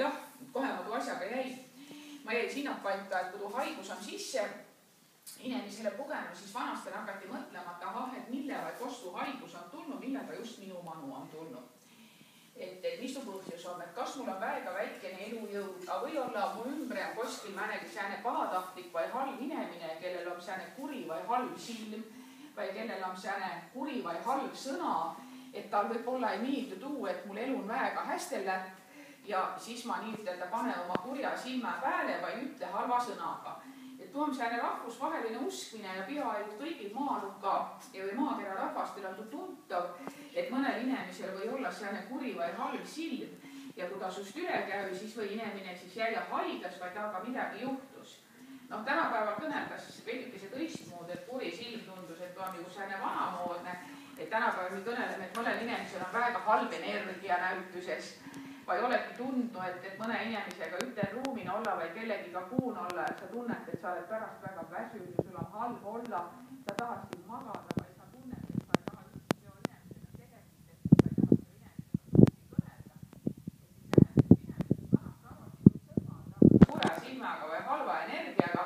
jah, kohe ma tuu asjaga jäin. Ma jäin sinnapaika, et kui tuu haigus on sisse inimesele pugenud, siis vanasti hakati mõtlema, et ahah, et mille või kostu haigus on tulnud, millega just minu manu on tulnud. Et mis tuu põhjus on, et kas mul on väga väikene elujõud, aga või olla mu ümbre on kostil mõnegi sääne pahatahtlik või halb inimene, kellel on sääne kuri või halb silm või kellel on sääne kuri või halb sõna, et tal võib-olla ei meeldi tuu, et mul elu on väga hästi läht ja siis ma nii-ütelda pane oma kurja silma pääle või ütle halva sõnaga. Et tuu on sääne rahvusvaheline uskmine ja peaaegu kõigil maanuka ja või maakera rahvastel on tuu tuntav, et mõnel inimesel või olla sääne kuri või halb silm ja kui ta sust üle käi, siis või inimene siis jäi haiglas või temaga midagi juhtus. Noh, tänapäeval kõneldas veidikese tõistmoodi, et kuri silm tundus, et on nagu sääne vanamoodne, et tänapäeval me kõneleme, et mõnel inimesel on väga halb energia näütuses või olegi tundnud, et mõne inimesega ühtel ruumina olla või kellegiga kuun olla, et sa tunned, et sa oled pärast väga väsinud ja sul on halb olla, sa tahaksid magada või sa tunned, et sa ei taha üldse inimesega tegemist, et sa ei taha inimesega kõnelda. Et inimesed vanasti arvasid, et sõbrad on kurja silmaga või halva energiaga.